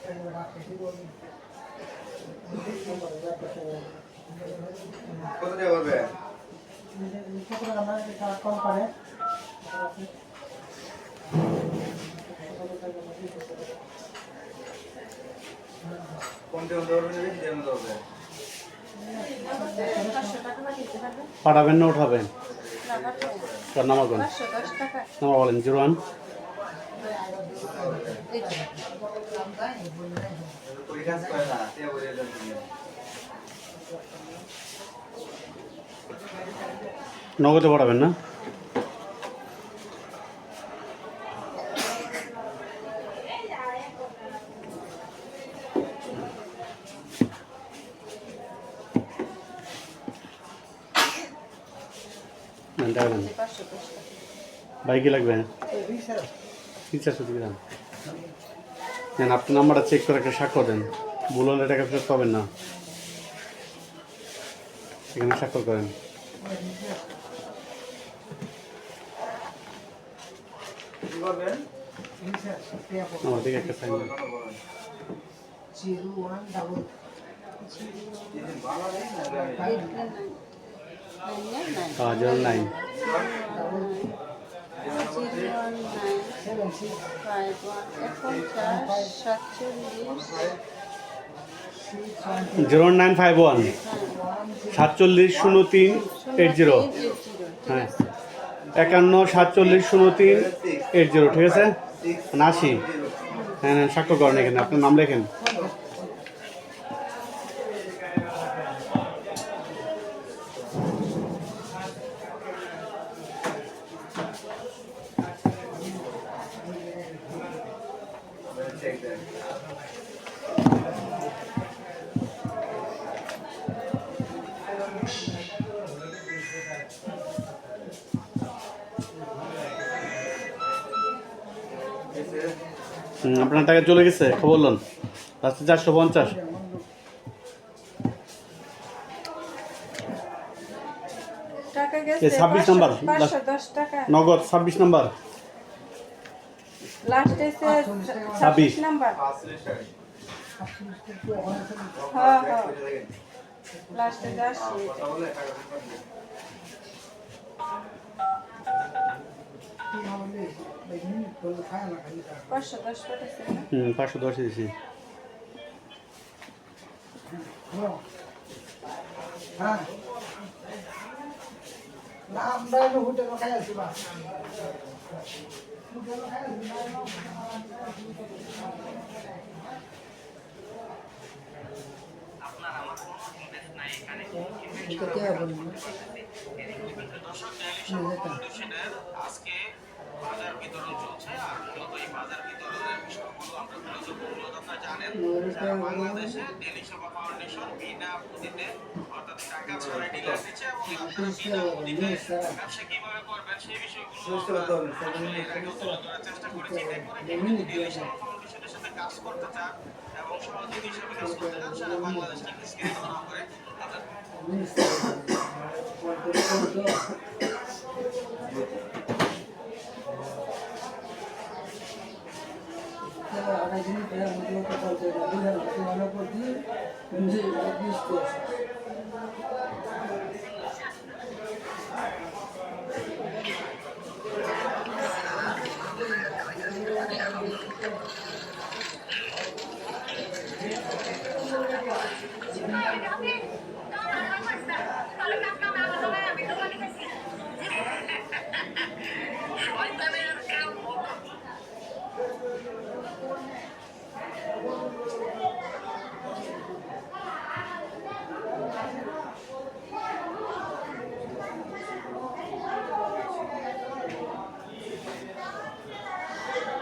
কত টাকা পড়বে? কম পারে পাঠাবেন না উঠাবেন? নামাবেন নামা বলেন 01 নগদে পাঠাবেন না? ভাই কি লাগবে? নেন আপনার নাম্বারটা চেক করে একটা স্বাক্ষর দেন। ভুল হলে টাকা ফেরত পাবেন না, এখানে স্বাক্ষর করেন। আমার দিকে একটা সাইন দেন। 09 0951 4703 80। হ্যাঁ 51 47 03 80, ঠিক আছে? 80। হ্যাঁ হ্যাঁ স্বাক্ষর করেন এখানে, আপনার নাম লেখেন। আপনার টাকা চলে গেছে, খবর লন। লাস্টে 450। টাকা গেছে 26 নাম্বার 510 টাকা নগদ 26 নাম্বার লাস্ট এসে 26 নাম্বার। হ্যাঁ হ্যাঁ লাস্টে যাচ্ছি 510 পাঠাইছে না? 510 দিয়েছি। হ্যাঁ না আমরা হোটেলে খাই আছি বা হোটেলে খাই আছি আপনার আমার কোনো ইনভেস্ট নাই এখানে। এটা কি হবে? আজকে বাজার বিতরণ চলছে, আর মূলত এই বাজার বিতরণের বিষয়গুলো আমরা মূলত আপনারা জানেন যারা বাংলাদেশে ডেলি সেবা ফাউন্ডেশন বিনা পুঁজিতে অর্থাৎ টাকা ছাড়া ডিলার দিচ্ছে এবং আপনারা বিনা পুঁজিতে ব্যবসা কিভাবে করবেন সেই বিষয়গুলো তুলে ধরার চেষ্টা করেছি। ডেলি সেবা ফাউন্ডেশনের সাথে কাজ করতে চান এবং সহযোগী হিসেবে কাজ করতে চান, সারা বাংলাদেশ থেকে স্ক্রিন করে